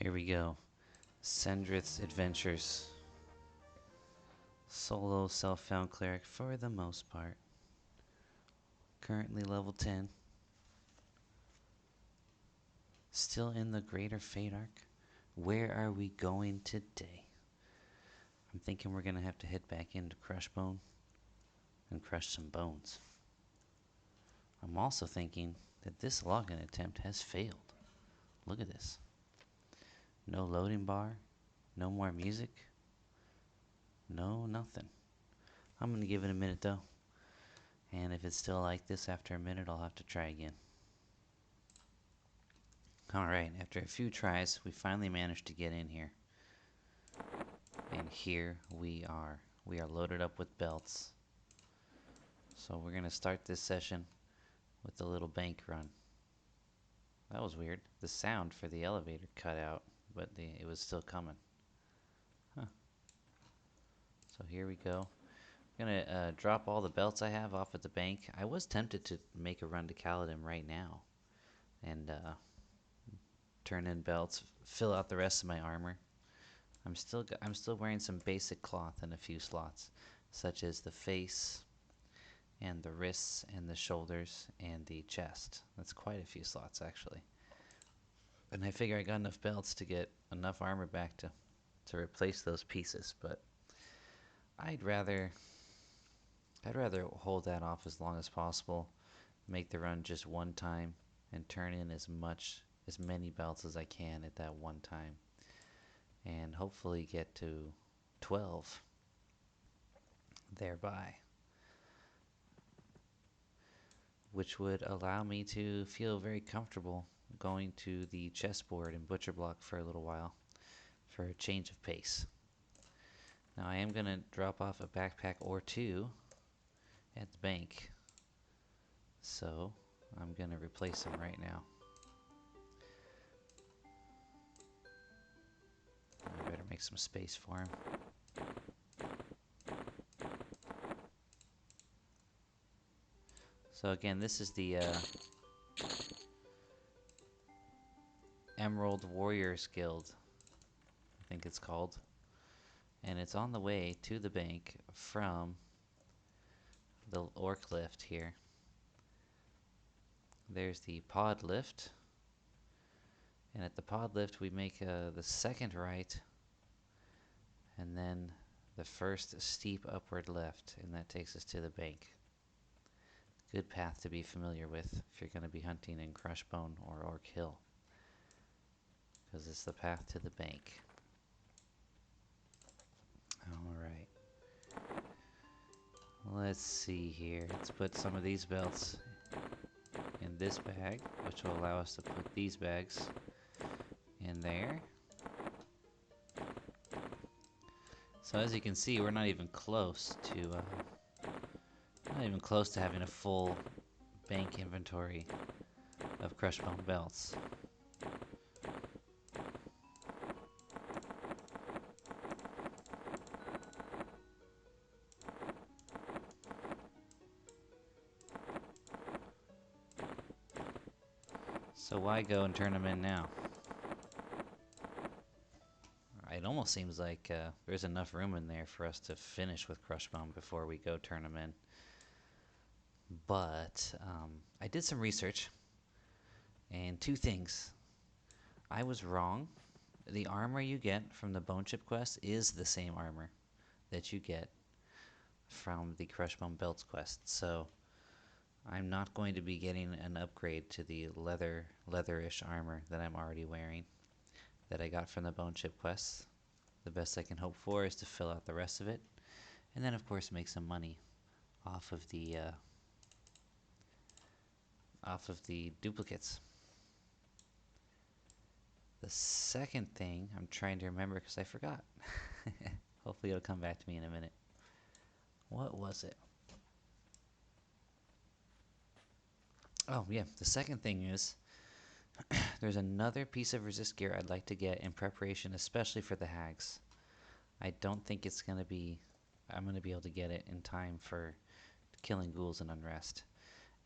Here we go. Sendrith's Adventures. Solo self-found cleric for the most part. Currently level 10. Still in the Greater Fate arc. Where are we going today? I'm thinking we're going to have to head back into Crushbone and crush some bones. I'm also thinking that this login attempt has failed. Look at this. No loading bar, no more music, no nothing. I'm going to give it a minute though. And if it's still like this after a minute, I'll have to try again. Alright, after a few tries, we finally managed to get in here. And here we are. We are loaded up with belts. So we're going to start this session with the little bank run. That was weird. The sound for the elevator cut out, but it was still coming. Huh. So here we go. I'm going to drop all the belts I have off at the bank. I was tempted to make a run to Kaladin right now and turn in belts, fill out the rest of my armor. I'm still wearing some basic cloth in a few slots, such as the face and the wrists and the shoulders and the chest. That's quite a few slots actually. And I figure I got enough belts to get enough armor back to replace those pieces, but I'd rather hold that off as long as possible, make the run just one time, and turn in as many belts as I can at that one time, and hopefully get to 12 thereby, which would allow me to feel very comfortable going to the chessboard and butcher block for a little while for a change of pace. Now I am going to drop off a backpack or two at the bank, so I'm going to replace them right now. I better make some space for him. So again, this is the Emerald Warriors Guild, I think it's called. And it's on the way to the bank from the orc lift here. There's the pod lift. And at the pod lift we make the second right and then the first steep upward left, and that takes us to the bank. Good path to be familiar with if you're going to be hunting in Crushbone or Orc Hill, because it's the path to the bank. Alright. Let's see here. Let's put some of these belts in this bag, which will allow us to put these bags in there. So as you can see, we're not even close to having a full bank inventory of Crushbone belts. So why go and turn them in now? It almost seems like there's enough room in there for us to finish with Crushbone before we go turn them in. But I did some research, and two things. I was wrong. The armor you get from the Bone Chip quest is the same armor that you get from the Crushbone Belts quest. So I'm not going to be getting an upgrade to the leatherish armor that I'm already wearing that I got from the Bone Chip quests. The best I can hope for is to fill out the rest of it, and then of course make some money off of the duplicates. The second thing I'm trying to remember because I forgot. Hopefully it'll come back to me in a minute. What was it? Oh yeah, the second thing is there's another piece of resist gear I'd like to get in preparation, especially for the hags. I don't think I'm going to be able to get it in time for killing ghouls and unrest.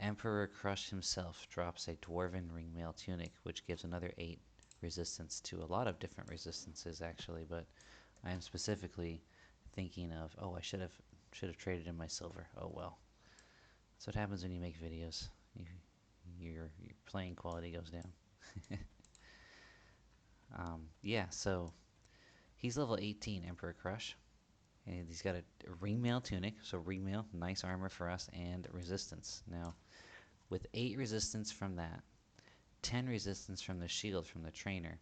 Emperor Crush himself drops a dwarven ringmail tunic, which gives another 8 resistance to a lot of different resistances actually, but I am specifically thinking of, oh, I should have traded in my silver. Oh well. That's what happens when you make videos. Your playing quality goes down. Yeah, so he's level 18, Emperor Crush. And he's got a ringmail tunic, so ringmail, nice armor for us, and resistance. Now, with 8 resistance from that, 10 resistance from the shield from the trainer,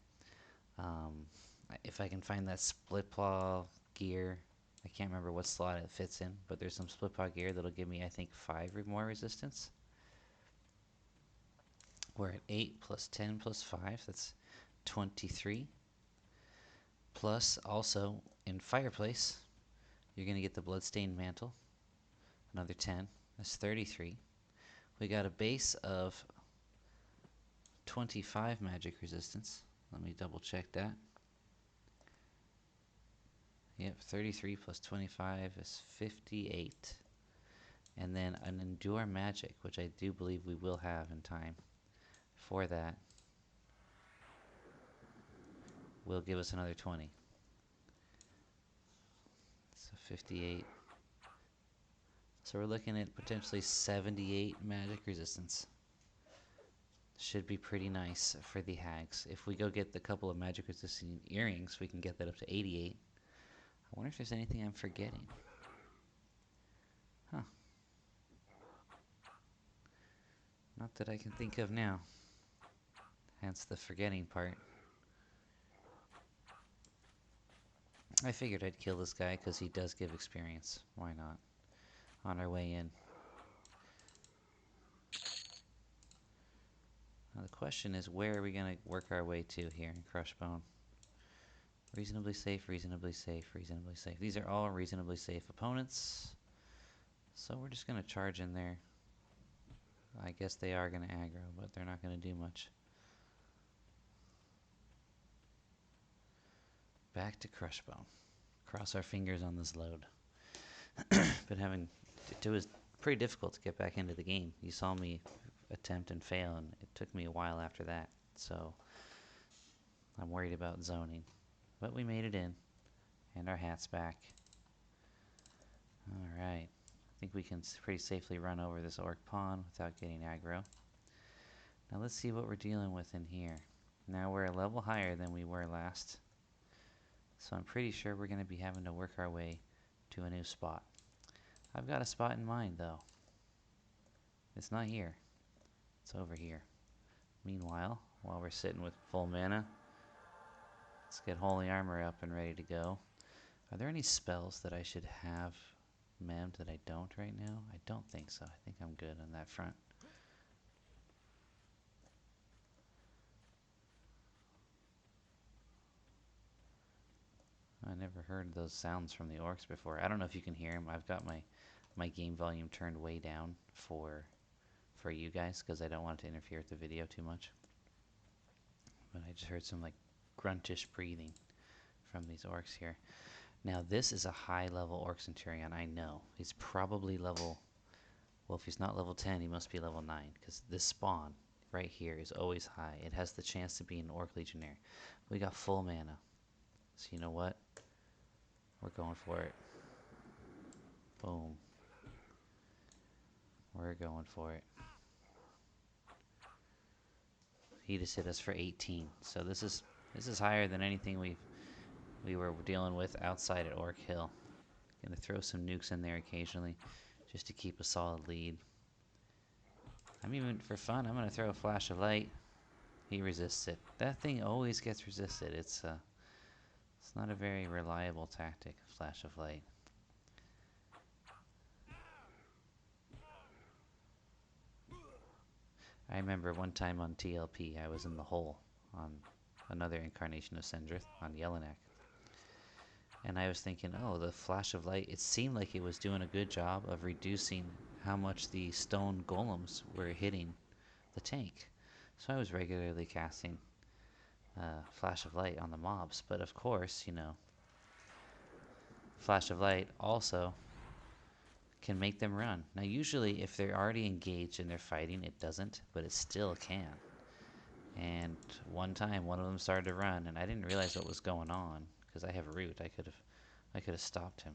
if I can find that split paw gear, I can't remember what slot it fits in, but there's some split paw gear that'll give me, I think, 5 or more resistance. We're at 8 plus 10 plus 5, that's 23. Plus, also, in Fireplace, you're going to get the Bloodstained Mantle, another 10, that's 33. We got a base of 25 magic resistance. Let me double check that. Yep, 33 plus 25 is 58. And then an Endure Magic, which I do believe we will have in time for that, will give us another 20. So 58. So we're looking at potentially 78 magic resistance. Should be pretty nice for the hags. If we go get the couple of magic resistant earrings, we can get that up to 88. I wonder if there's anything I'm forgetting. Huh. Not that I can think of now. Hence the forgetting part. I figured I'd kill this guy because he does give experience. Why not? On our way in. Now the question is, where are we going to work our way to here in Crushbone? Reasonably safe, reasonably safe, reasonably safe. These are all reasonably safe opponents. So we're just going to charge in there. I guess they are going to aggro, but they're not going to do much. Back to Crushbone. Cross our fingers on this load. It was pretty difficult to get back into the game. You saw me attempt and fail, and it took me a while after that. So I'm worried about zoning. But we made it in, and our hat's back. Alright. I think we can pretty safely run over this orc pawn without getting aggro. Now let's see what we're dealing with in here. Now we're a level higher than we were last. So I'm pretty sure we're going to be having to work our way to a new spot. I've got a spot in mind, though. It's not here. It's over here. Meanwhile, while we're sitting with full mana, let's get Holy Armor up and ready to go. Are there any spells that I should have memmed that I don't right now? I don't think so. I think I'm good on that front. I never heard those sounds from the orcs before. I don't know if you can hear them. I've got my game volume turned way down for you guys because I don't want it to interfere with the video too much. But I just heard some like gruntish breathing from these orcs here. Now this is a high level orc centurion, I know. He's probably level, well, if he's not level 10, he must be level 9 because this spawn right here is always high. It has the chance to be an orc legionnaire. We got full mana. So you know what? We're going for it. Boom. We're going for it. He just hit us for 18. So this is higher than anything we were dealing with outside at Orc Hill. Gonna throw some nukes in there occasionally just to keep a solid lead. For fun, I'm gonna throw a flash of light. He resists it. That thing always gets resisted. It's not a very reliable tactic, flash of light. I remember one time on TLP, I was in the hole on another incarnation of Sendrith on Yellowneck. And I was thinking, oh, the flash of light, it seemed like it was doing a good job of reducing how much the stone golems were hitting the tank. So I was regularly casting flash of light on the mobs. But of course, flash of light also can make them run. Now usually if they're already engaged and they're fighting, it doesn't, but it still can. And one time, one of them started to run, and I didn't realize what was going on because I have a root. I could have stopped him.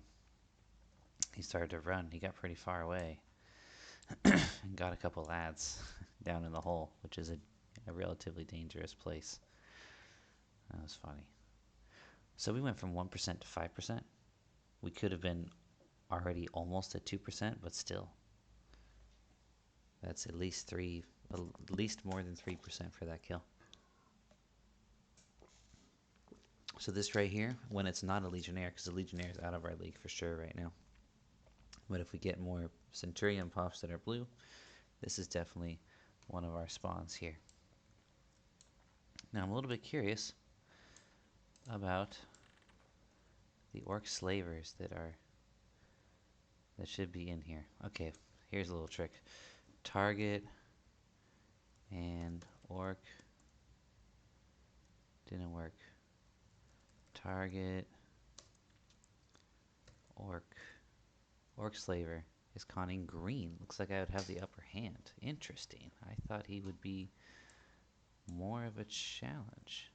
He started to run. He got pretty far away and got a couple lads down in the hole, which is a relatively dangerous place. That was funny. So we went from 1% to 5%. We could have been already almost at 2%, but still, that's at least more than 3% for that kill. So this right here, when it's not a Legionnaire, because the Legionnaire is out of our league for sure right now. But if we get more Centurion pops that are blue, this is definitely one of our spawns here. Now I'm a little bit curious about the Orc Slavers that should be in here. Okay, here's a little trick. Target and Orc didn't work. Target Orc Slaver is conning green. Looks like I would have the upper hand. Interesting. I thought he would be more of a challenge.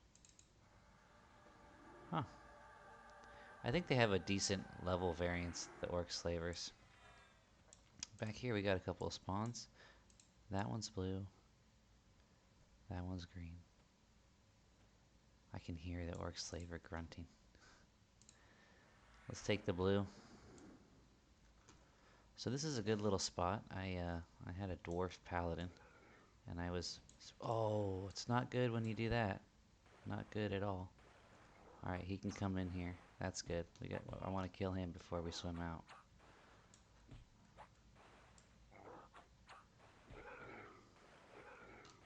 Huh. I think they have a decent level variance, the Orc Slavers. Back here we got a couple of spawns. That one's blue. That one's green. I can hear the Orc Slaver grunting. Let's take the blue. So this is a good little spot. I had a dwarf paladin, and I was... Oh, it's not good when you do that. Not good at all. Alright, he can come in here. That's good. I want to kill him before we swim out.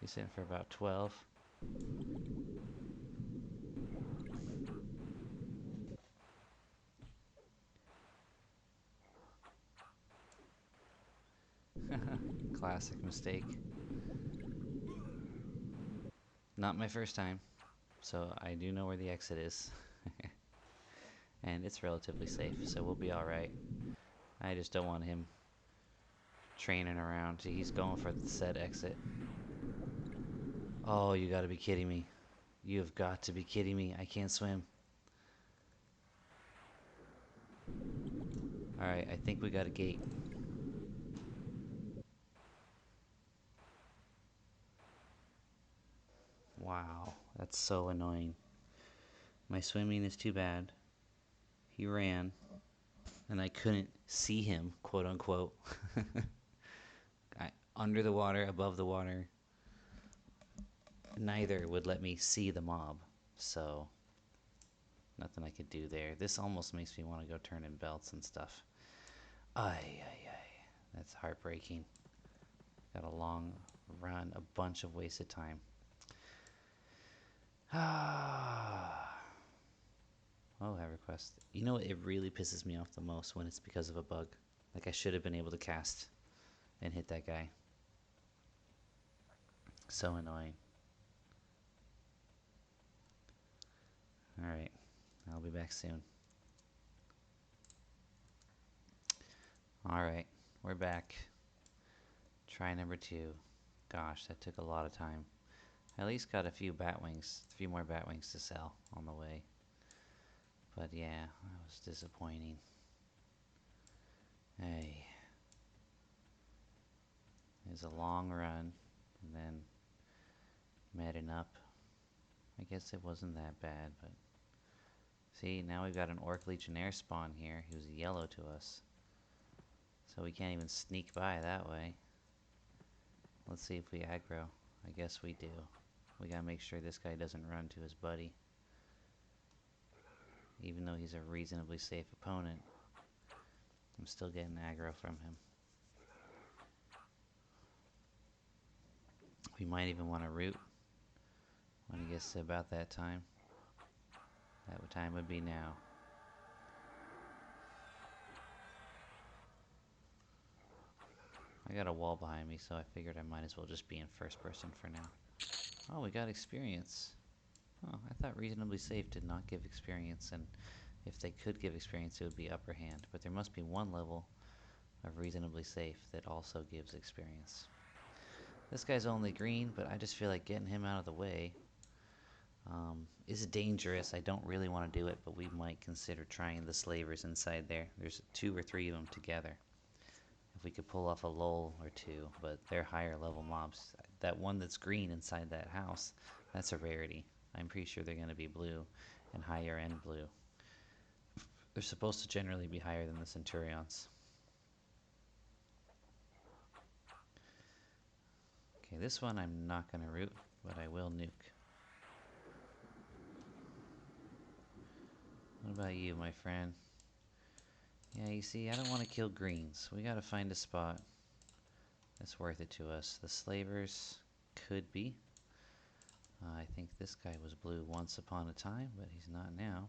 He's sitting for about 12. Classic mistake. Not my first time, so I do know where the exit is. And it's relatively safe, so we'll be alright. I just don't want him training around. He's going for the said exit. Oh, you gotta be kidding me. You've got to be kidding me. I can't swim. Alright, I think we got a gate. Wow, that's so annoying. My swimming is too bad. He ran, and I couldn't see him, quote unquote. Under the water, above the water. Neither would let me see the mob, so nothing I could do there. This almost makes me want to go turn in belts and stuff. Ay. That's heartbreaking. Got a long run, a bunch of wasted time. Oh, have request. You know, it really pisses me off the most when it's because of a bug. Like, I should have been able to cast and hit that guy. So annoying. Alright, I'll be back soon. Alright, we're back. Try number 2. Gosh, that took a lot of time. I at least got a few more bat wings to sell on the way. But yeah, that was disappointing. Hey. It was a long run, and then medding up. I guess it wasn't that bad, but... See, now we've got an Orc Legionnaire spawn here who's yellow to us. So we can't even sneak by that way. Let's see if we aggro. I guess we do. We gotta make sure this guy doesn't run to his buddy. Even though he's a reasonably safe opponent, I'm still getting aggro from him. We might even want to root when he gets to about that time. That time would be now. I got a wall behind me, so I figured I might as well just be in first person for now. Oh, we got experience. Oh, I thought reasonably safe did not give experience, and if they could give experience, it would be upper hand. But there must be one level of reasonably safe that also gives experience. This guy's only green, but I just feel like getting him out of the way is dangerous. I don't really want to do it, but we might consider trying the slavers inside there. There's 2 or 3 of them together. If we could pull off a lull or two, but they're higher level mobs. That one that's green inside that house, that's a rarity. I'm pretty sure they're going to be blue and higher end blue. They're supposed to generally be higher than the centurions. Okay, this one I'm not going to root, but I will nuke. What about you, my friend? Yeah, you see, I don't want to kill greens. We gotta find a spot that's worth it to us. The slavers could be. I think this guy was blue once upon a time, but he's not now.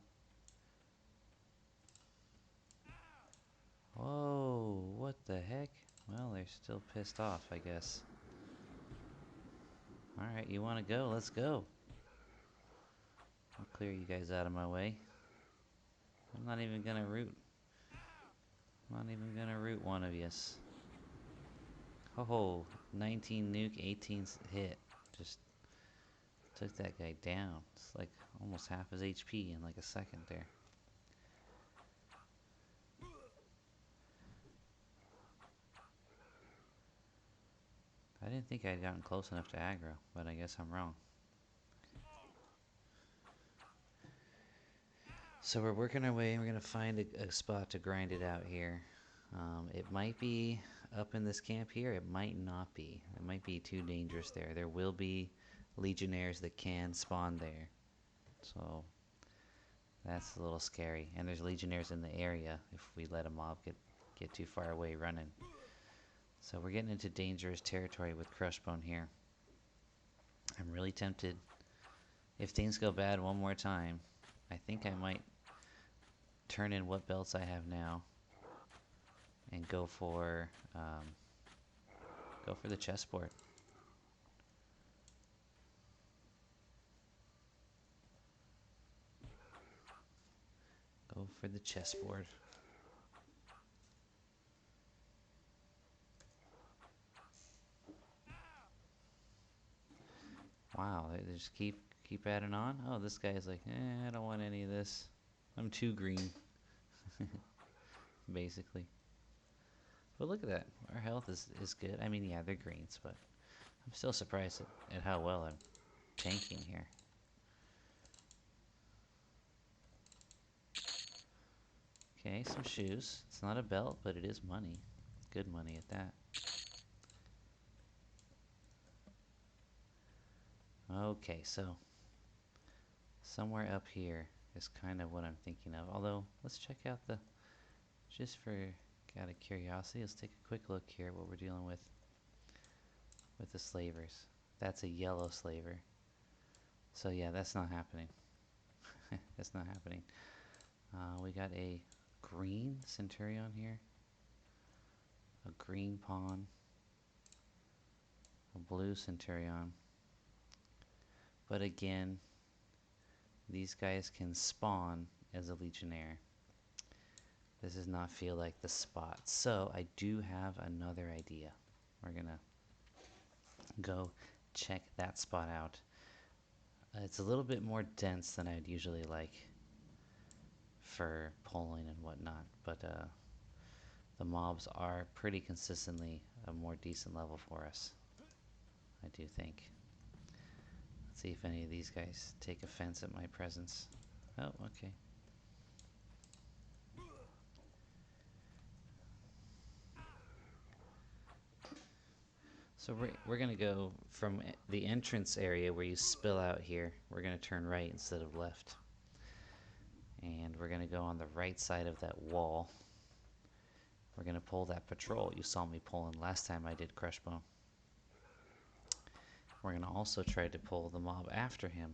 Whoa, what the heck? Well, they're still pissed off, I guess. Alright, you wanna go? Let's go. I'll clear you guys out of my way. I'm not even gonna root. I'm not even gonna root one of yous. Oh, 19 nuke, 18 hit. Just took that guy down. It's like almost half his HP in like a second there. I didn't think I'd gotten close enough to aggro, but I guess I'm wrong. So we're working our way, and we're going to find a spot to grind it out here. It might be up in this camp here. It might not be. It might be too dangerous there. There will be legionnaires that can spawn there. So that's a little scary. And there's legionnaires in the area if we let a mob get too far away running. So we're getting into dangerous territory with Crushbone here. I'm really tempted. If things go bad one more time, I think I might turn in what belts I have now and go for the chessboard. Go for the chessboard. Wow, they just keep adding on. Oh, this guy's like, I don't want any of this. I'm too green. Basically. But look at that. Our health is good. I mean, yeah, they're greens, but I'm still surprised at how well I'm tanking here. Okay, some shoes. It's not a belt, but it is money. Good money at that. Okay, so somewhere up here is kind of what I'm thinking of. Although, let's check out just for out of curiosity, let's take a quick look here at what we're dealing with the slavers. That's a yellow slaver. So yeah, that's not happening. That's not happening. We got a green centurion here, a green pawn, a blue centurion. But again, these guys can spawn as a legionnaire. This does not feel like the spot. So I do have another idea. We're gonna go check that spot out. It's a little bit more dense than I'd usually like for polling and whatnot, but the mobs are pretty consistently a more decent level for us, I do think. Let's see if any of these guys take offense at my presence. Oh, okay. So we're going to go from the entrance area where you spill out here. We're going to turn right instead of left. And we're going to go on the right side of that wall. We're going to pull that patrol you saw me pulling last time I did Crushbone. We're going to also try to pull the mob after him.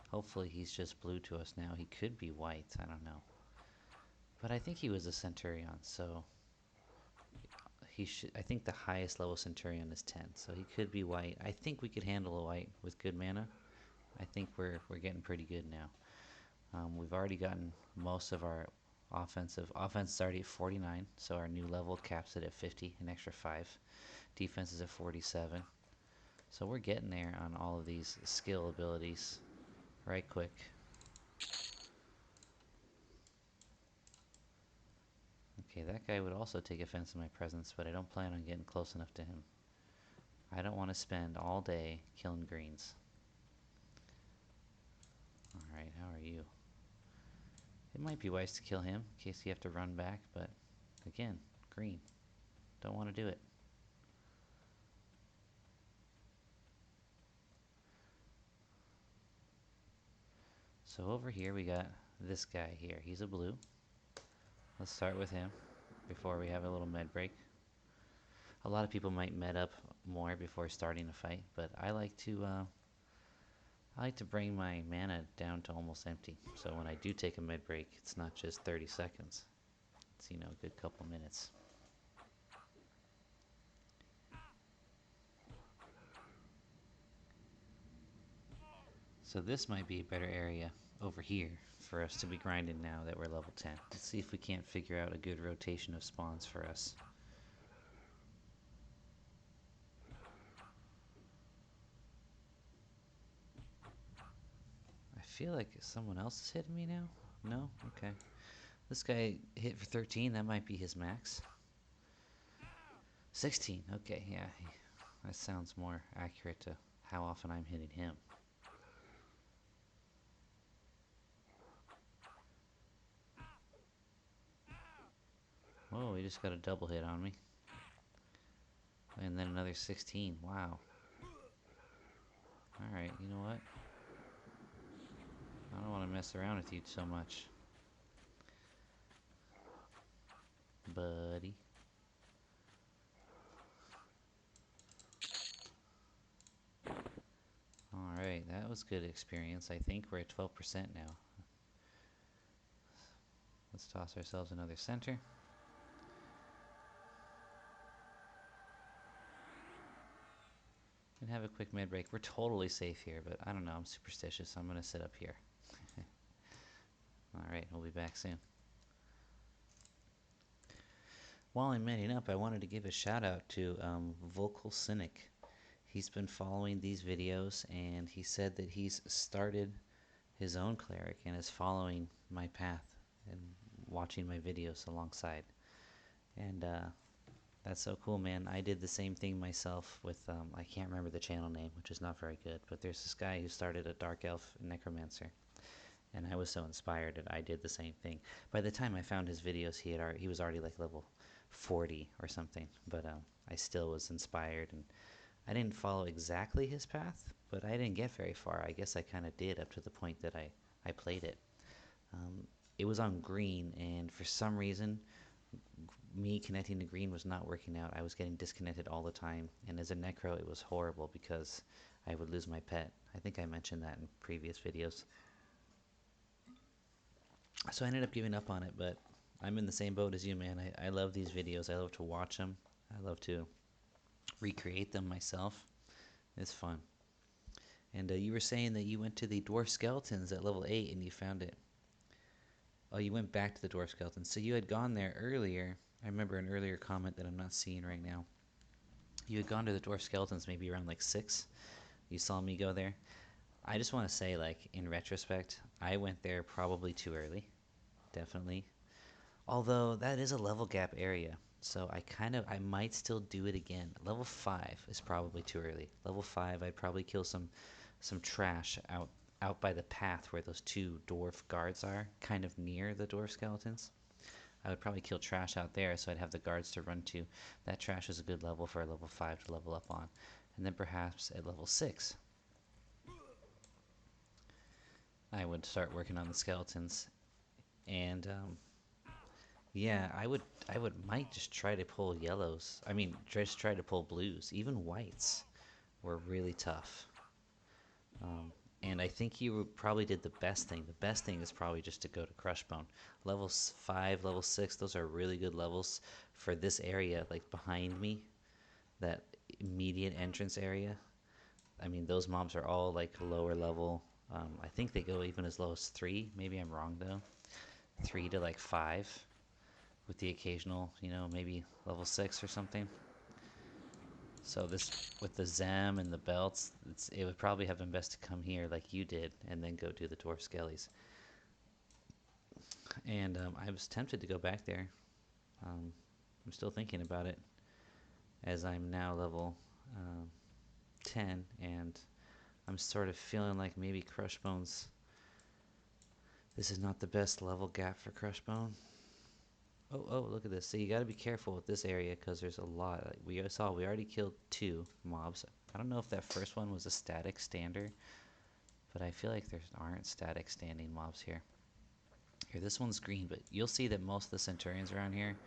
Hopefully he's just blue to us now. He could be white, I don't know. But I think he was a centurion, so he should. I think the highest level centurion is 10, so he could be white. I think we could handle a white with good mana. I think we're getting pretty good now. We've already gotten most of our offense is already at 49, so our new level caps it at 50, an extra 5. Defense is at 47. So we're getting there on all of these skill abilities right quick. Okay, that guy would also take offense in my presence, but I don't plan on getting close enough to him. I don't want to spend all day killing greens. Alright, how are you? It might be wise to kill him in case you have to run back, but again, green. Don't want to do it. So over here we got this guy here. He's a blue. Let's start with him before we have a little med break. A lot of people might med up more before starting a fight, but I like to bring my mana down to almost empty. So when I do take a med break, it's not just 30 seconds. It's, you know, a good couple minutes. So this might be a better area over here for us to be grinding now that we're level 10. Let's see if we can't figure out a good rotation of spawns for us. I feel like someone else is hitting me now? No? Okay. This guy hit for 13, that might be his max. 16, okay, yeah. That sounds more accurate to how often I'm hitting him. Whoa, he just got a double hit on me. And then another 16, wow. Alright, you know what? I don't want to mess around with you so much. Buddy. Alright, that was good experience. I think we're at 12% now. Let's toss ourselves another center. And have a quick mid break. We're totally safe here, but I don't know, I'm superstitious, so I'm going to sit up here. Alright, we'll be back soon. While I'm manning up, I wanted to give a shout out to Vocal Cynic. He's been following these videos, and he said that he's started his own cleric and is following my path and watching my videos alongside. And that's so cool, man. I did the same thing myself with, I can't remember the channel name, which is not very good, but there's this guy who started a Dark Elf Necromancer. And I was so inspired that I did the same thing. By the time I found his videos, he was already like level 40 or something, but I still was inspired, and I didn't follow exactly his path, but I didn't get very far. I guess I kind of did up to the point that I played it. It was on green, and for some reason, me connecting to green was not working out. I was getting disconnected all the time, and as a necro, it was horrible because I would lose my pet. I think I mentioned that in previous videos. So I ended up giving up on it, but I'm in the same boat as you, man. I love these videos. I love to watch them. I love to recreate them myself. It's fun. And you were saying that you went to the dwarf skeletons at level 8 and you found it. Oh, you went back to the dwarf skeletons. So you had gone there earlier. I remember an earlier comment that I'm not seeing right now. You had gone to the dwarf skeletons maybe around like 6. You saw me go there. I just want to say, like, in retrospect, I went there probably too early. Definitely. Although that is a level gap area, so I might still do it again. Level 5 is probably too early. Level 5, I'd probably kill some trash out by the path where those 2 dwarf guards are, kind of near the dwarf skeletons. I would probably kill trash out there, so I'd have the guards to run to. That trash is a good level for a level 5 to level up on. And then perhaps at level 6, I would start working on the skeletons. And yeah, might just try to pull yellows. I mean, just try to pull blues. Even whites were really tough. And I think you probably did the best thing. The best thing is probably just to go to Crushbone. Level 5, level 6, those are really good levels for this area, like behind me, that immediate entrance area. I mean, those mobs are all like lower level. I think they go even as low as 3. Maybe I'm wrong though. 3 to like 5. With the occasional, you know, maybe level 6 or something. So this, with the Zem and the belts, it would probably have been best to come here like you did, and then go do the dwarf skellies. And I was tempted to go back there. I'm still thinking about it, as I'm now level 10, and I'm sort of feeling like maybe Crushbone's... This is not the best level gap for Crushbone. Oh, look at this. So you gotta be careful with this area, because there's a lot. Like we already killed 2 mobs. I don't know if that first one was a static stander, but I feel like there aren't static standing mobs here. Here, this one's green, but you'll see that most of the centurions around here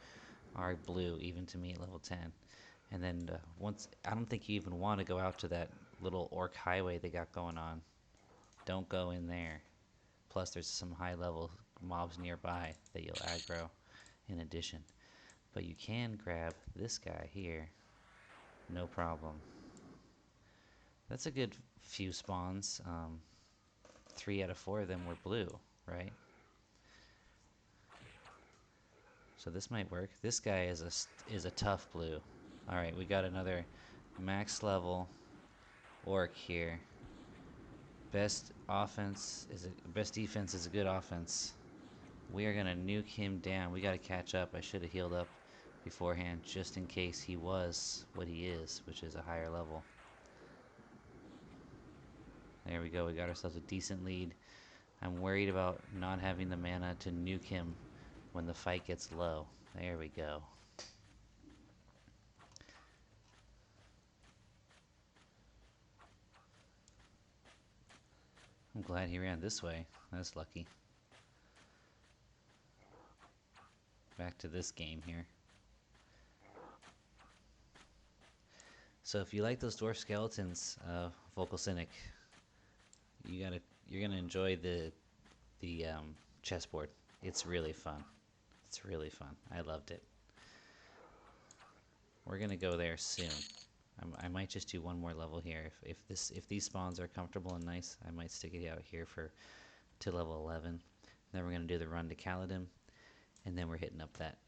are blue, even to me at level 10. And then I don't think you even want to go out to that little orc highway they got going on. Don't go in there. Plus, there's some high level mobs nearby that you'll aggro in addition. But you can grab this guy here, no problem. That's a good few spawns. 3 out of 4 of them were blue, right? So this might work. This guy is a tough blue. All right, we got another max level orc here. Best defense is a good offense. We are gonna nuke him down. We gotta catch up. I should have healed up beforehand, just in case he was what he is, which is a higher level. There we go. We got ourselves a decent lead. I'm worried about not having the mana to nuke him when the fight gets low. There we go. I'm glad he ran this way. That's lucky. Back to this game here. So if you like those dwarf skeletons, Vocal Cynic, you're gonna enjoy the chessboard. It's really fun. It's really fun. I loved it. We're gonna go there soon. I might just do one more level here. If these spawns are comfortable and nice, I might stick it out here to level 11. Then we're gonna do the run to Kaladin, and then we're hitting up that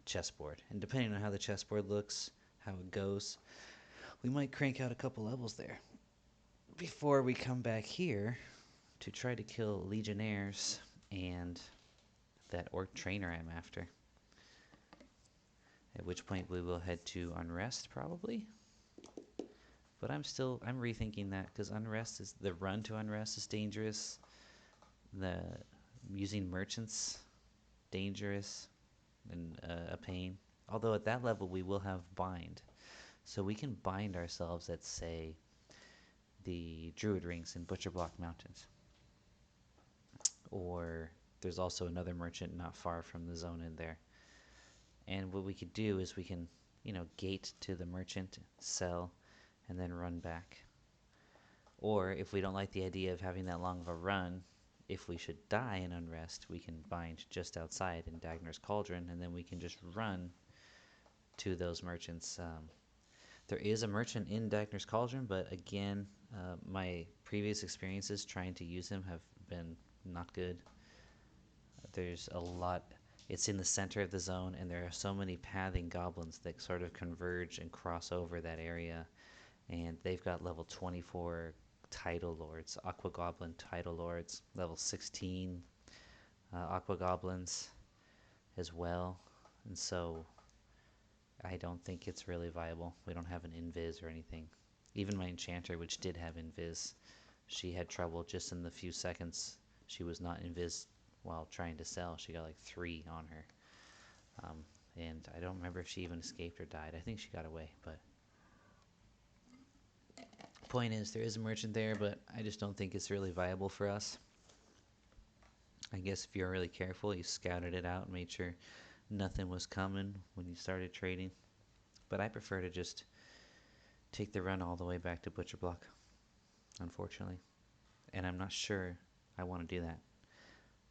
chessboard. And depending on how the chessboard looks, how it goes, we might crank out a couple levels there before we come back here to try to kill legionnaires and that orc trainer I'm after. At which point we will head to Unrest probably. But I'm rethinking that, because the run to Unrest is dangerous. Using merchants, dangerous and a pain. Although at that level we will have bind. So we can bind ourselves at, say, the Druid Rings in Butcherblock Mountains. Or there's also another merchant not far from the zone in there. And what we could do is we can, gate to the merchant, sell, and then run back. Or if we don't like the idea of having that long of a run, if we should die in Unrest, we can bind just outside in Dagnar's Cauldron, and then we can just run to those merchants. There is a merchant in Dagnar's Cauldron, but again, my previous experiences trying to use him have been not good. There's a lot. It's in the center of the zone, and there are so many pathing goblins that sort of converge and cross over that area. And they've got level 24 Tidal Lords, Aqua Goblin Tidal Lords, level 16 Aqua Goblins as well. And so I don't think it's really viable. We don't have an invis or anything. Even my enchanter, which did have invis, she had trouble just in the few seconds she was not invis while trying to sell. She got like 3 on her. And I don't remember if she even escaped or died. I think she got away, but point is, there is a merchant there, but I just don't think it's really viable for us. I guess if you're really careful, you scouted it out and made sure nothing was coming when you started trading. But I prefer to just take the run all the way back to Butcherblock, unfortunately. And I'm not sure I want to do that.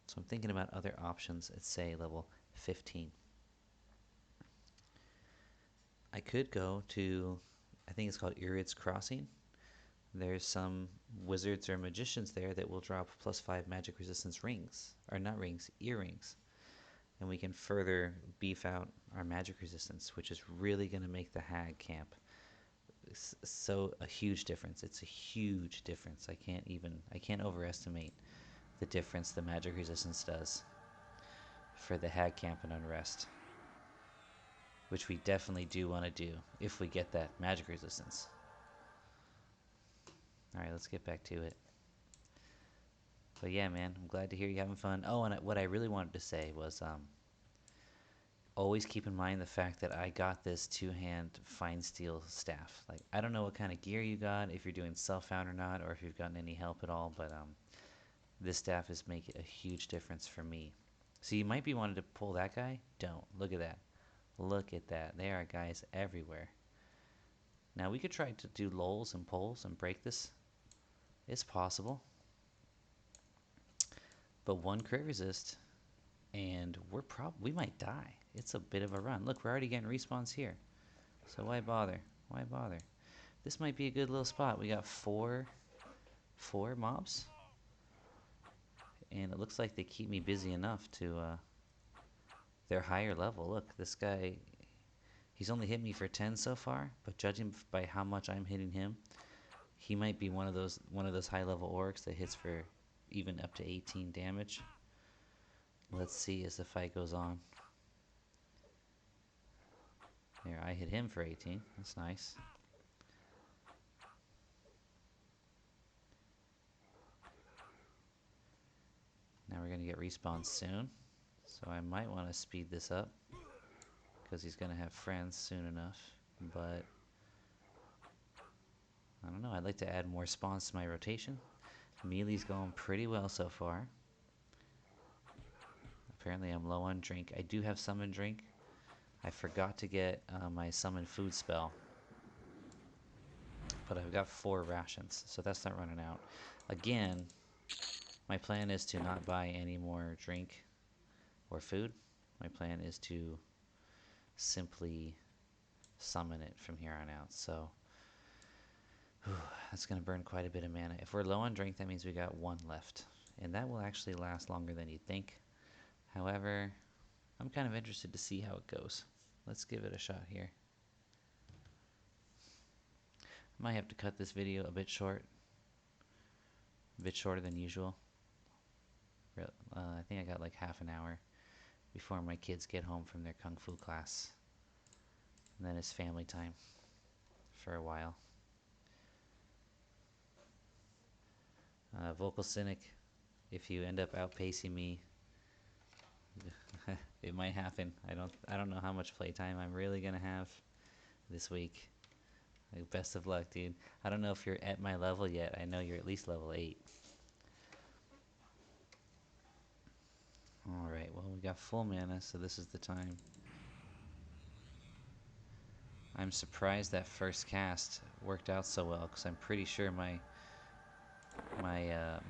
So I'm thinking about other options at, say, level 15. I could go to, I think it's called Irid's Crossing. There's some wizards or magicians there that will drop +5 magic resistance rings. Or not rings, earrings. And we can further beef out our magic resistance, which is really going to make the hag camp so a huge difference. It's a huge difference. I can't overestimate the difference the magic resistance does for the hag camp and unrest, which we definitely do want to do if we get that magic resistance. All right, let's get back to it. But yeah, man, I'm glad to hear you having fun. Oh, and what I really wanted to say was, always keep in mind the fact that I got this two-hand fine steel staff. Like, I don't know what kind of gear you got, if you're doing self-found or not, or if you've gotten any help at all, but this staff is making a huge difference for me. So you might be wanting to pull that guy. Don't. Look at that. Look at that. There are guys everywhere. Now we could try to do lulls and pulls and break this. It's possible. But one crit resist, and we might die. It's a bit of a run. Look, we're already getting respawns here. So why bother? Why bother? This might be a good little spot. We got four mobs. And it looks like they keep me busy enough to, they're higher level. Look, this guy, he's only hit me for 10 so far, but judging by how much I'm hitting him, he might be one of those high level orcs that hits for even up to 18 damage. Let's see as the fight goes on. There, I hit him for 18. That's nice. Now we're going to get respawns soon. So I might want to speed this up, because he's going to have friends soon enough. But I don't know. I'd like to add more spawns to my rotation. Melee's going pretty well so far. Apparently I'm low on drink. I do have summon drink. I forgot to get my summon food spell. But I've got 4 rations, so that's not running out. Again, my plan is to not buy any more drink or food. My plan is to simply summon it from here on out. So that's going to burn quite a bit of mana. If we're low on drink, that means we got 1 left. And that will actually last longer than you'd think. However, I'm kind of interested to see how it goes. Let's give it a shot here. I might have to cut this video a bit short. A bit shorter than usual. I think I got like half an hour before my kids get home from their kung fu class. And then it's family time for a while. Vocal Cynic, if you end up outpacing me, it might happen. I don't know how much playtime I'm really gonna have this week. Like, best of luck, dude. I don't know if you're at my level yet. I know you're at least level 8. Alright, well, we got full mana, so this is the time. I'm surprised that first cast worked out so well, because I'm pretty sure my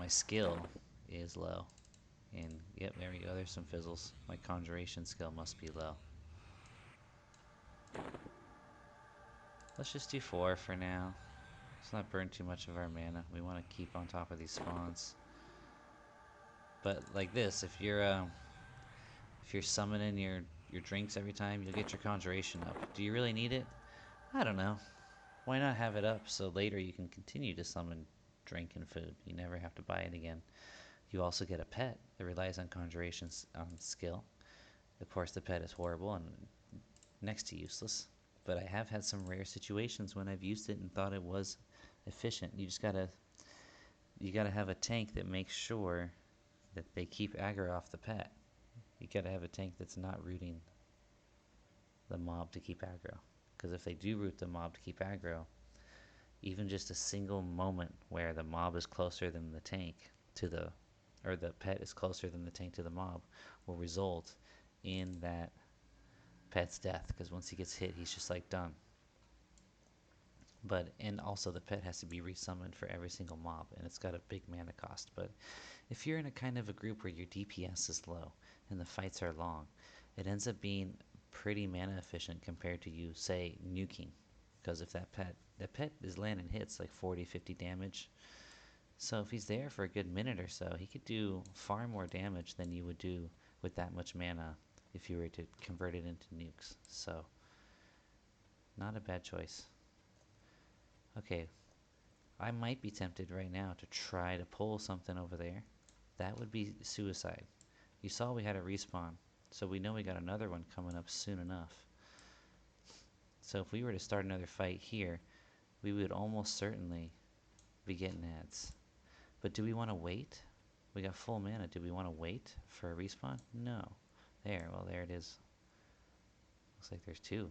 skill is low. And, yep, there we go, there's some fizzles. My conjuration skill must be low. Let's just do 4 for now. Let's not burn too much of our mana. We want to keep on top of these spawns. But like this, if you're summoning your drinks every time, you'll get your conjuration up. Do you really need it? I don't know. Why not have it up so later you can continue to summon drink and food? You never have to buy it again. You also get a pet that relies on conjuration skill. Of course, the pet is horrible and next to useless. But I have had some rare situations when I've used it and thought it was efficient. You gotta have a tank that makes sure that they keep aggro off the pet. You gotta have a tank that's not rooting the mob to keep aggro. Because if they do root the mob to keep aggro, even just a single moment where the mob is closer than the tank to or the pet is closer than the tank to the mob will result in that pet's death. Because once he gets hit, he's just like done. And also the pet has to be resummoned for every single mob, and it's got a big mana cost. But if you're in a kind of a group where your DPS is low and the fights are long, it ends up being pretty mana efficient compared to you, say, nuking. Because if that pet is landing hits like 40, 50 damage. So if he's there for a good minute or so, he could do far more damage than you would do with that much mana if you were to convert it into nukes. So, not a bad choice. Okay, I might be tempted right now to try to pull something over there. That would be suicide. You saw we had a respawn, so we know we got another one coming up soon enough. So if we were to start another fight here, we would almost certainly be getting ads. But do we want to wait? We got full mana. Do we want to wait for a respawn? No. There, well, there it is. Looks like there's two.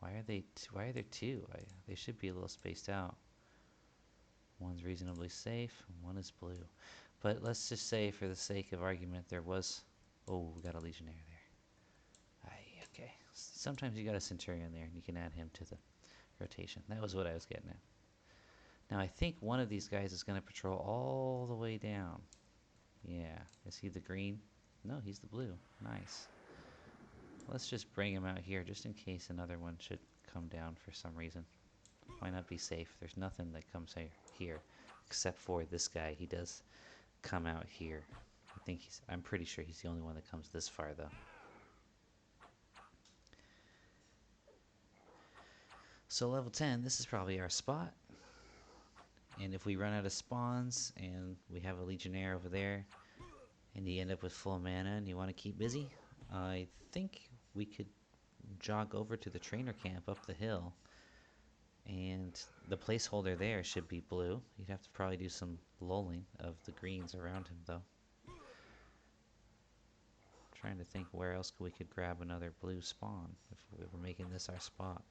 Why are there two? They should be a little spaced out. One's reasonably safe, and one is blue. But let's just say, for the sake of argument, there was... Oh, we got a Legionnaire there. Aye, okay. Sometimes you got a Centurion there, and you can add him to the rotation. That was what I was getting at. Now, I think one of these guys is going to patrol all the way down. Yeah. Is he the green? No, he's the blue. Nice. Let's just bring him out here, just in case another one should come down for some reason. Why not be safe? There's nothing that comes here, except for this guy. He does come out here. I'm pretty sure he's the only one that comes this far, though. So level 10, this is probably our spot. And if we run out of spawns and we have a Legionnaire over there and you end up with full mana and you want to keep busy, I think we could jog over to the trainer camp up the hill, and the placeholder there should be blue. You'd have to probably do some lulling of the greens around him, though. Trying to think where else we could grab another blue spawn if we were making this our spot.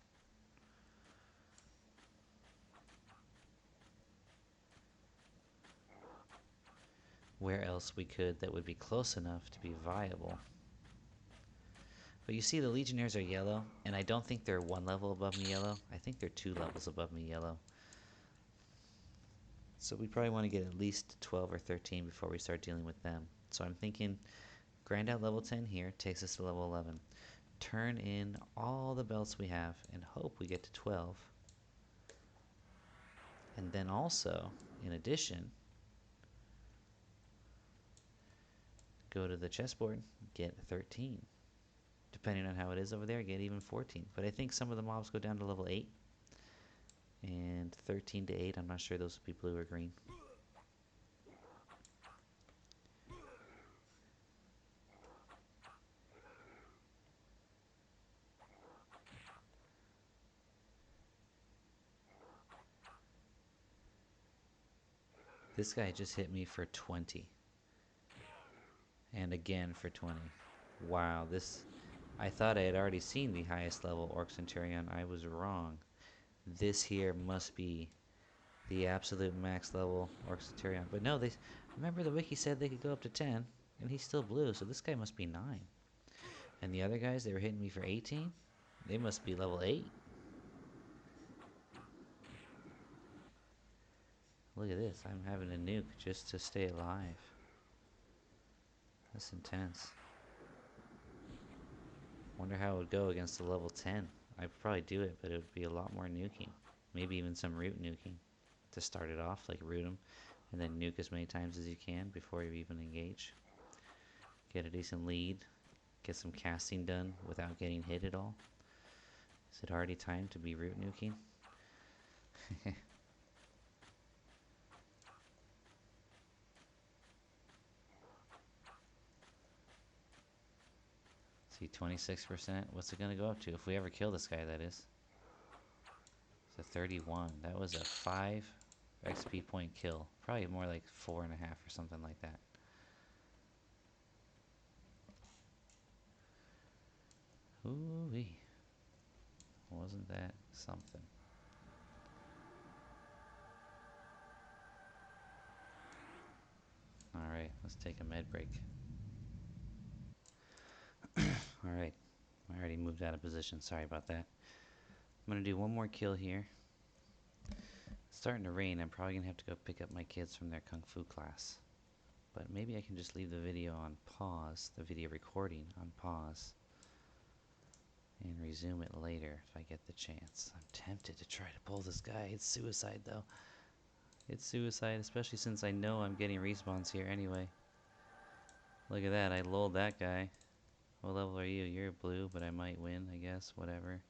Where else we could that would be close enough to be viable. But you see the Legionnaires are yellow, and I don't think they're one level above me yellow. I think they're 2 levels above me yellow. So we probably want to get at least 12 or 13 before we start dealing with them. So I'm thinking grind out level 10 here, takes us to level 11. Turn in all the belts we have and hope we get to 12. And then also, in addition, go to the chessboard, get 13. Depending on how it is over there, get even 14. But I think some of the mobs go down to level 8. And 13 to 8, I'm not sure those would be blue or green. This guy just hit me for 20. And again for 20. Wow, this... I thought I had already seen the highest level Orc Centurion. I was wrong. This here must be the absolute max level Orc Centurion. But no, they... Remember the wiki said they could go up to 10, and he's still blue, so this guy must be 9. And the other guys, they were hitting me for 18? They must be level 8. Look at this, I'm having a nuke just to stay alive. That's intense. Wonder how it would go against the level 10. I'd probably do it, but it would be a lot more nuking. Maybe even some root nuking to start it off, like root them, and then nuke as many times as you can before you even engage. Get a decent lead, get some casting done without getting hit at all. Is it already time to be root nuking? See, 26%. What's it going to go up to? If we ever kill this guy, that is. It's a 31. That was a 5 XP point kill. Probably more like 4.5 or something like that. Ooh-wee. Wasn't that something? Alright, let's take a med break. Alright, I already moved out of position. Sorry about that. I'm going to do one more kill here. It's starting to rain. I'm probably going to have to go pick up my kids from their Kung Fu class. But maybe I can just leave the video on pause, the video recording on pause, and resume it later if I get the chance. I'm tempted to try to pull this guy. It's suicide, though. It's suicide, especially since I know I'm getting respawns here anyway. Look at that. I lulled that guy. What level are you? You're blue, but I might win, I guess. Whatever.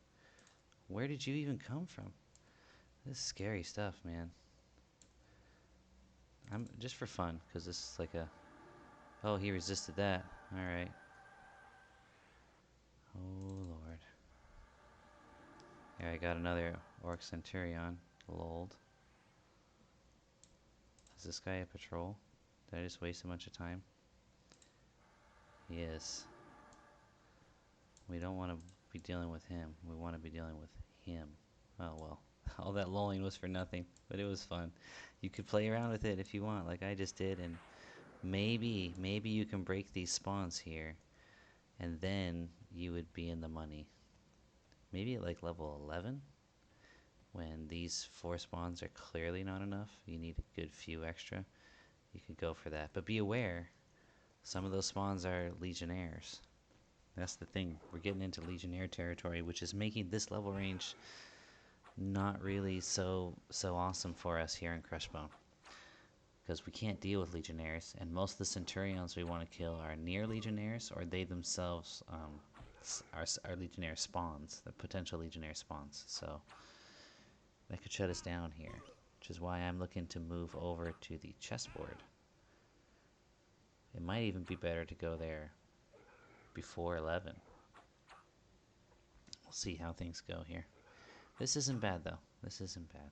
Where did you even come from? This is scary stuff, man. I'm just for fun, because this is like a... Oh, he resisted that. Alright. Oh, Lord. Yeah, I got another Orc Centurion. Lulled. Is this guy a patrol? Did I just waste a bunch of time? Yes. We don't want to be dealing with him. We want to be dealing with him. Oh, well. All that lulling was for nothing, but it was fun. You could play around with it if you want, like I just did, and maybe you can break these spawns here, and then you would be in the money. Maybe at like level 11, when these 4 spawns are clearly not enough, you need a good few extra, you could go for that. But be aware, some of those spawns are legionnaires. That's the thing. We're getting into legionnaire territory, which is making this level range not really so awesome for us here in Crushbone, because we can't deal with legionnaires, and most of the centurions we want to kill are near legionnaires, or they themselves are legionnaire spawns, the potential legionnaire spawns. So that could shut us down here, which is why I'm looking to move over to the chessboard. It might even be better to go there before 11. We'll see how things go here. This isn't bad, though. This isn't bad.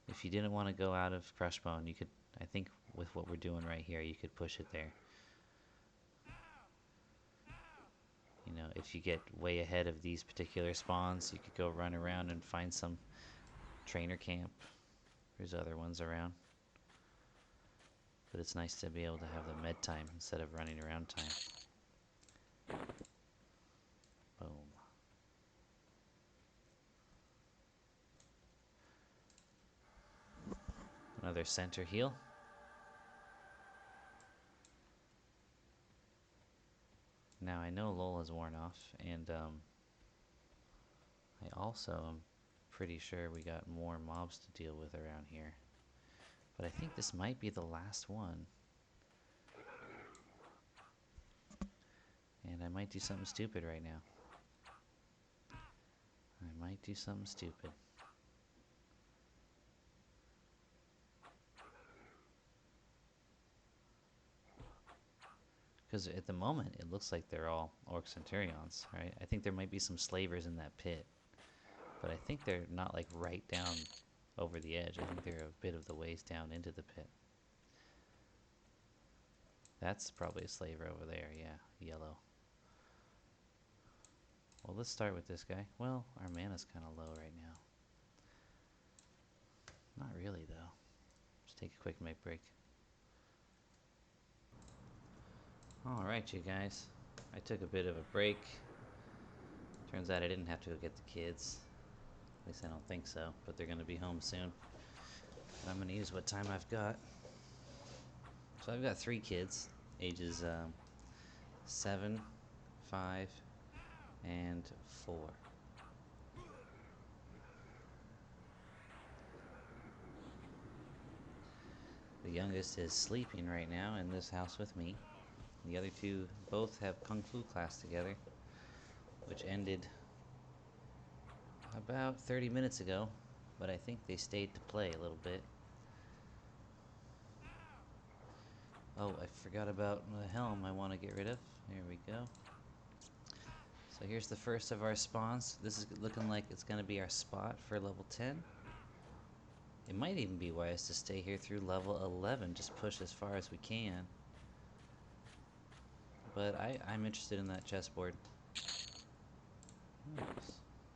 If you didn't want to go out of Crushbone, you could, I think with what we're doing right here, you could push it there. You know, if you get way ahead of these particular spawns, you could go run around and find some trainer camp. There's other ones around. But it's nice to be able to have the med time instead of running around time. Boom. Another center heal. Now I know Lol has worn off, and I also am pretty sure we got more mobs to deal with around here. But I think this might be the last one. And I might do something stupid right now. I might do something stupid. Because at the moment, it looks like they're all Orc Centurions, right? I think there might be some slavers in that pit. But I think they're not like right down over the edge. I think they're a bit of the ways down into the pit. That's probably a slaver over there, yeah, yellow. Well, let's start with this guy. Well, our mana's kind of low right now. Not really, though. Just take a quick make break. Alright, you guys. I took a bit of a break. Turns out I didn't have to go get the kids. At least I don't think so, but they're going to be home soon. I'm going to use what time I've got. So I've got 3 kids, ages 7, 5, and 4. The youngest is sleeping right now in this house with me. The other 2 both have Kung Fu class together, which ended about 30 minutes ago, but I think they stayed to play a little bit. Oh, I forgot about the helm I want to get rid of. There we go. So here's the first of our spawns. This is looking like it's going to be our spot for level 10. It might even be wise to stay here through level 11, just push as far as we can. But I'm interested in that chessboard. Oops.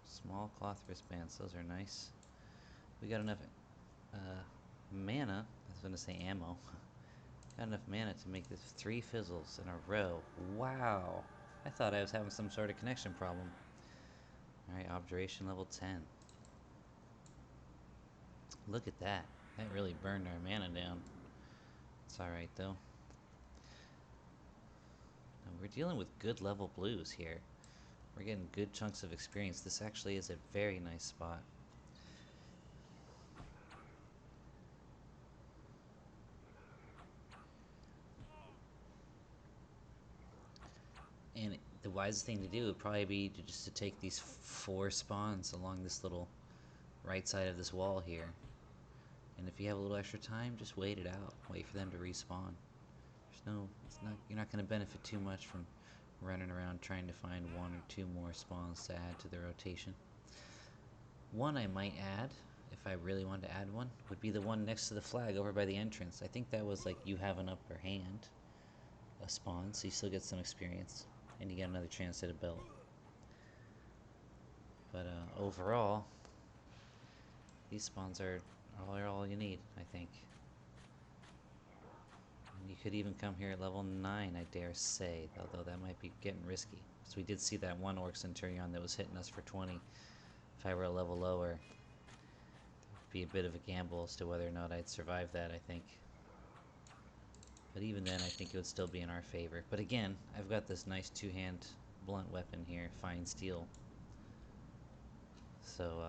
Small cloth wristbands, those are nice. We got enough mana, I was going to say ammo. Got enough mana to make this 3 fizzles in a row. Wow! I thought I was having some sort of connection problem. Alright, obduration level 10. Look at that. That really burned our mana down. It's alright though. Now, we're dealing with good level blues here. We're getting good chunks of experience. This actually is a very nice spot. And the wisest thing to do would probably be just to take these 4 spawns along this little right side of this wall here. And if you have a little extra time, just wait it out. Wait for them to respawn. You're not going to benefit too much from running around trying to find one or two more spawns to add to the rotation. One I might add, if I really wanted to add one, would be the one next to the flag over by the entrance. I think that was like you have an upper hand, a spawn, so you still get some experience, and you get another chance at a belt. But overall, these spawns are all you need, I think. And you could even come here at level 9, I dare say, although that might be getting risky. So we did see that one Orc Centurion that was hitting us for 20. If I were a level lower, it would be a bit of a gamble as to whether or not I'd survive that, I think. But even then, I think it would still be in our favor. But again, I've got this nice two-hand blunt weapon here, fine steel. So,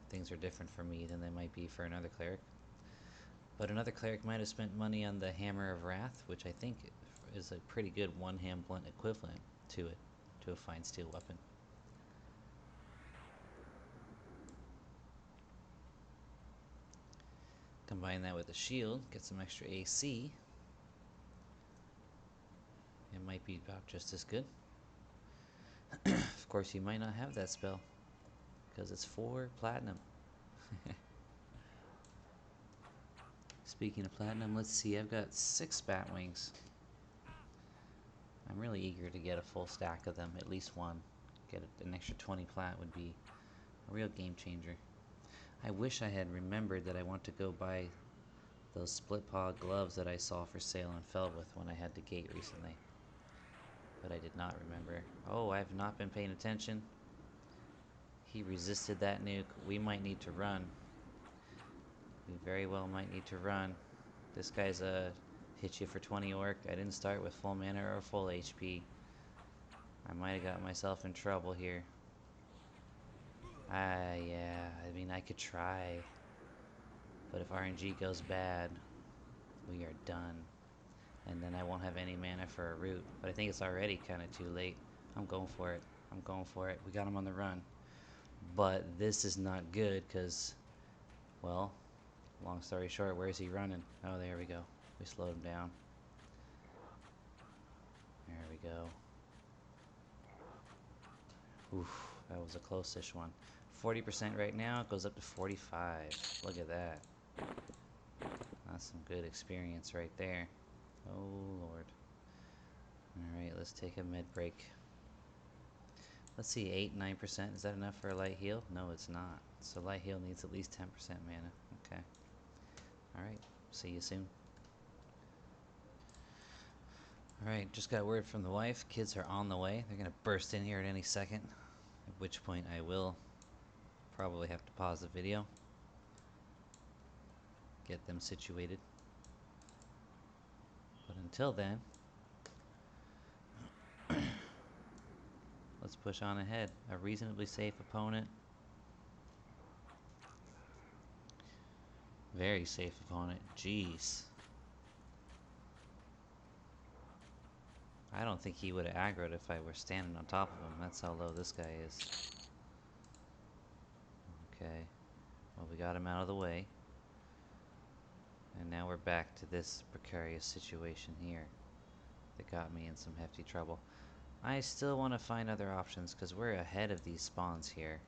things are different for me than they might be for another cleric. But another cleric might have spent money on the Hammer of Wrath, which I think is a pretty good one-hand blunt equivalent to it, to a fine steel weapon. Combine that with a shield, get some extra AC. It might be about just as good. Of course, you might not have that spell, because it's 4 platinum. Speaking of platinum, let's see, I've got 6 bat wings. I'm really eager to get a full stack of them, at least one. Get an extra 20 plat would be a real game changer. I wish I had remembered that I want to go buy those split paw gloves that I saw for sale in Felwith when I had the gate recently. But I did not remember. Oh, I've not been paying attention. He resisted that nuke. We might need to run. We very well might need to run. This guy's hit you for 20 orc. I didn't start with full mana or full HP. I might have got myself in trouble here. Yeah, I mean, I could try. But if RNG goes bad, we are done. And then I won't have any mana for a root. But I think it's already kind of too late. I'm going for it. I'm going for it. We got him on the run. But this is not good because, well, long story short, where is he running? Oh, there we go. We slowed him down. There we go. Oof, that was a close-ish one. 40% right now, it goes up to 45. Look at that. That's some good experience right there. Oh, Lord. Alright, let's take a mid break. Let's see, 8-9%. Is that enough for a light heal? No, it's not. So light heal needs at least 10% mana. Okay. Alright, see you soon. Alright, just got word from the wife. Kids are on the way. They're gonna burst in here at any second. At which point I will probably have to pause the video. Get them situated. But until then, let's push on ahead. A reasonably safe opponent. Very safe opponent. Jeez. I don't think he would have aggroed if I were standing on top of him. That's how low this guy is. Okay. Well, we got him out of the way. And now we're back to this precarious situation here that got me in some hefty trouble. I still want to find other options because we're ahead of these spawns here.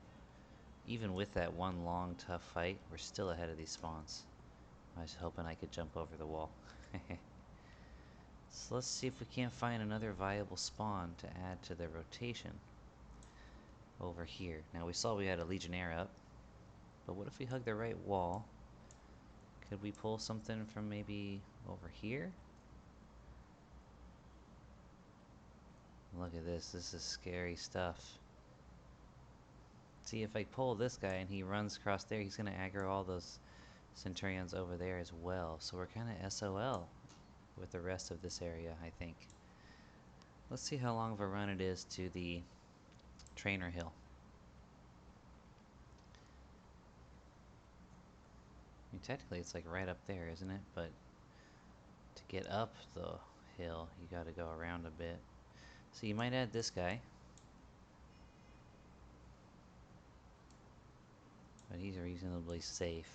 Even with that one long, tough fight, we're still ahead of these spawns. I was hoping I could jump over the wall. So let's see if we can't find another viable spawn to add to the rotation over here. Now we saw we had a Legionnaire up, but what if we hug the right wall? Could we pull something from maybe over here? Look at this. This is scary stuff. See, if I pull this guy and he runs across there, he's going to aggro all those centurions over there as well. So we're kind of SOL with the rest of this area, I think. Let's see how long of a run it is to the Trainer Hill. I mean, technically it's like right up there, isn't it? But to get up the hill, you got to go around a bit. So you might add this guy. but he's reasonably safe.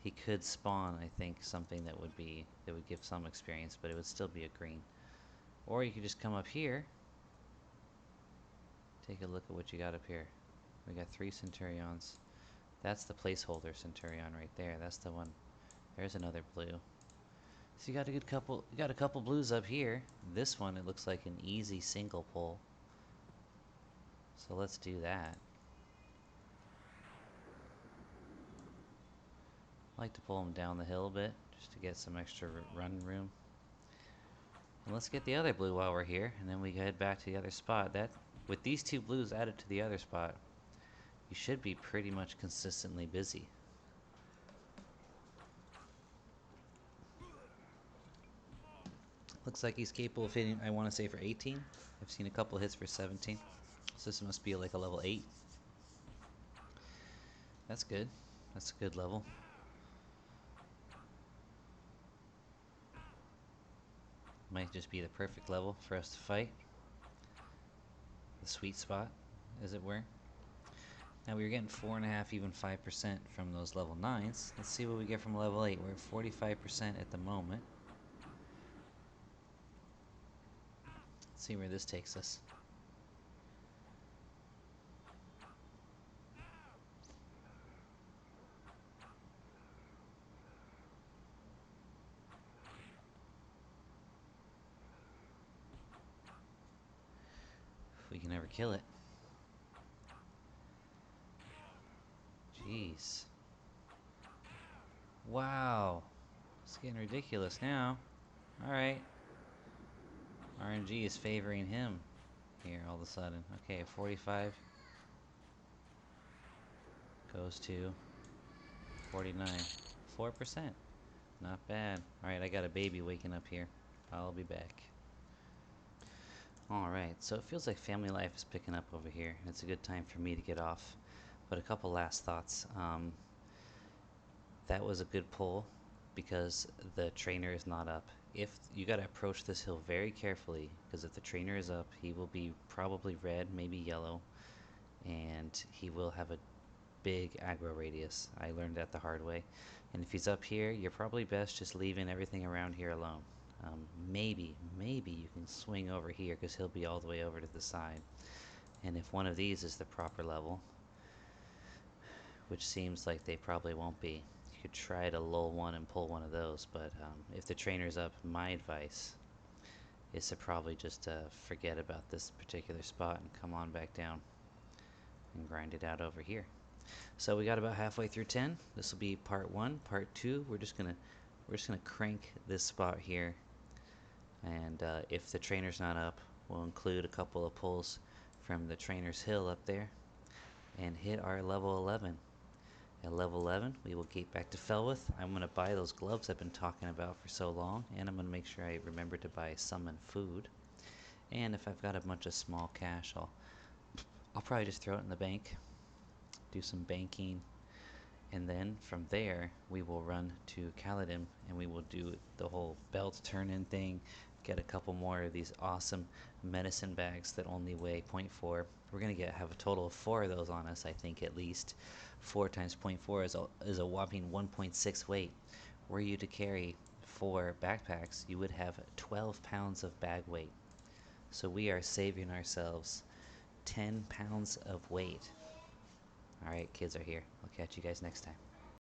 He could spawn, I think, something that would give some experience, but it would still be a green. Or you could just come up here. Take a look at what you got up here. We got 3 centurions. That's the placeholder centurion right there. That's the one. There's another blue. So you got a couple blues up here. This one, it looks like an easy single pull. So let's do that. I like to pull them down the hill a bit just to get some extra run room. And let's get the other blue while we're here, and then we head back to the other spot. That, with these 2 blues added to the other spot, you should be pretty much consistently busy. Looks like he's capable of hitting, I want to say, for 18. I've seen a couple hits for 17. So this must be like a level 8. That's good. That's a good level. Might just be the perfect level for us to fight. The sweet spot, as it were. Now we were getting 4.5, even 5% from those level 9s. Let's see what we get from level 8. We're at 45% at the moment. Let's see where this takes us. If we can ever kill it. Jeez. Wow. It's getting ridiculous now. Alright. RNG is favoring him here all of a sudden. Okay, 45 goes to 49. 4%. Not bad. Alright, I got a baby waking up here. I'll be back. Alright, so it feels like family life is picking up over here. It's a good time for me to get off. But a couple last thoughts. That was a good pull because the trainer is not up. If you got to approach this hill very carefully, because if the trainer is up, he will be probably red, maybe yellow, and he will have a big aggro radius. I learned that the hard way. And if he's up here, you're probably best just leaving everything around here alone. Maybe you can swing over here because he'll be all the way over to the side. And if one of these is the proper level, which seems like they probably won't be, you could try to lull one and pull one of those. But if the trainer's up, my advice is to probably just forget about this particular spot and come on back down and grind it out over here. So we got about halfway through 10. This will be part 1. Part 2, we're just gonna crank this spot here, and if the trainer's not up, we'll include a couple of pulls from the trainer's hill up there and hit our level 11. At level 11, we will get back to Felwith. I'm going to buy those gloves I've been talking about for so long, and I'm going to make sure I remember to buy summon food. And if I've got a bunch of small cash, I'll probably just throw it in the bank, do some banking, and then from there we will run to Kaladin and we will do the whole belt turn-in thing, get a couple more of these awesome medicine bags that only weigh 0.4. We're going to have a total of 4 of those on us, I think, at least. 4 times 0.4 is a whopping 1.6 weight. Were you to carry 4 backpacks, you would have 12 pounds of bag weight. So we are saving ourselves 10 pounds of weight. Alright, kids are here. I'll catch you guys next time.